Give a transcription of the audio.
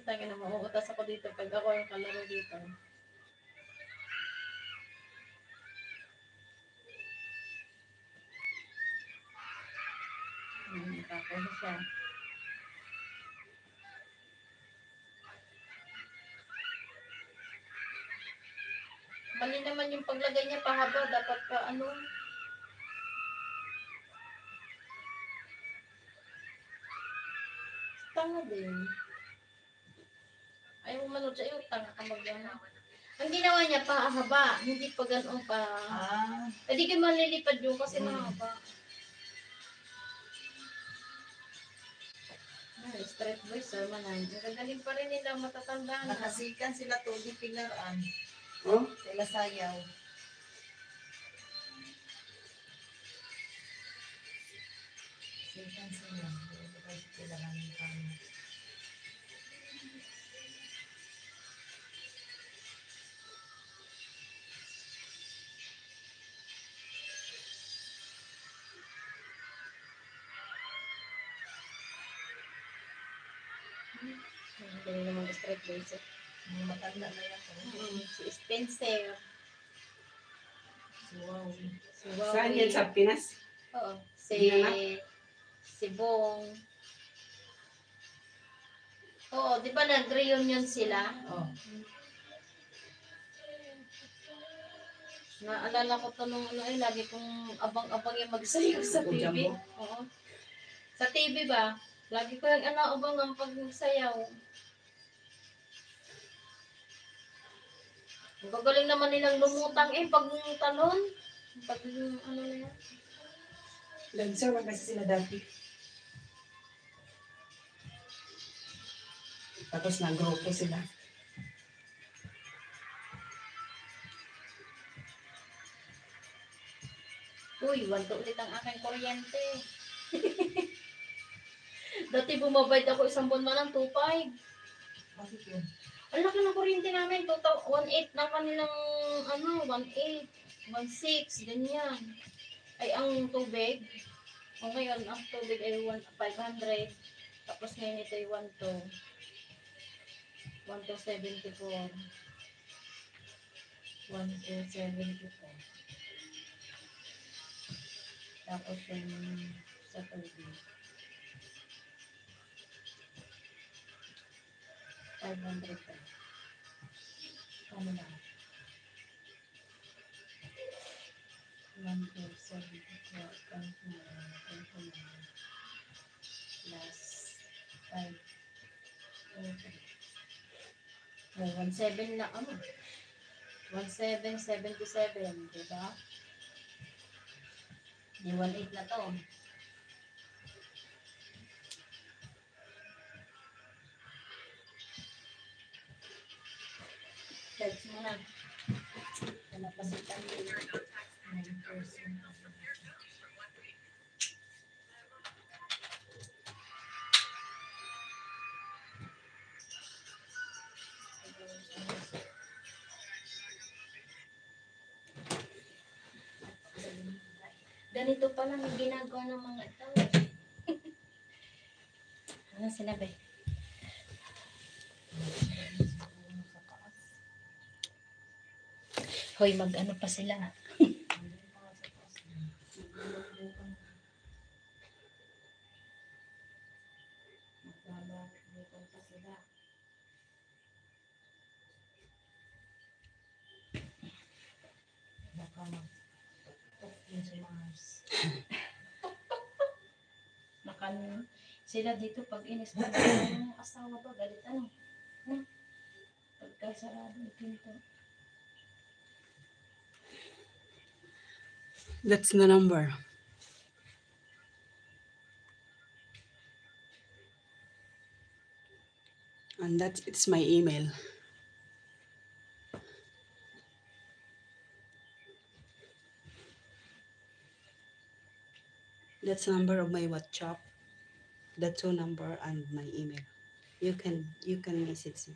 Tangin na mauutas ako dito pag ako yung kalaro dito. Tapos siya. Mali naman yung paglagay niya pahaba. Dapat pa ano. Tanga din. Ayaw mo manood sa'yo. Tanga ka mag-ano. Ang ginawa niya pahaba. Hindi pa ganoon pa. Hindi kayo malilipad yung kasi mahaba. Ay, straight boys, manan. Nagagaling pa rin nila matatanda na. Nakasikan sila Todi Pilaran. Oh? Sila sayaw. Sikan sila. Kasi Pilaran yung kami. Hindi naman straight boys. Matanda na yan. Si Spencer. Wow. Si Wowie. Saan yan sa Pinas? Oo. Ginanap? Si Bong. Oo, di ba nag-reunion sila? Oh. Naalala ko to nung ano eh, lagi kong abang-abang yung magsayaw sa Ako, TV. Jumbo? Oo. Sa TV ba? Lagi ko yung abang ang pagsayaw. Ang gagaling naman nilang lumutang eh, pag talon. Pag ano na yan. Lansaw kasi sila dati. Tapos nag-grupo sila. Uy, wanto ulit ang aking kuryente. Dati bumabayad ako isang buwan man ng 2.5. Bakit yun? Ang laki ng kuryente namin, 1.8 na kanilang, 1.8, 1.6, ganyan. Ay, ang tubig, o ngayon, ang tubig ay 500, tapos ngayon ito ay 1.274. 1.274. Tapos yung sa tubig. 500 pa. Ano na? 1.274 plus 5. May 1.7 na 1.777, diba? Di 1.8 na to. Search mo na. Napasitan din. 9%. Ganito pala may ginagawa ng mga ito. Ano sinabi? Hoy, mag-ano pa sila. Baka mag-tok yun si Mars. Makan sila dito pag inis pa ng asawa ba galit ano? Pagkasarado ng pinto. That's the number. And it's my email. That's the number of my WhatsApp. That's your number and my email. You can message me.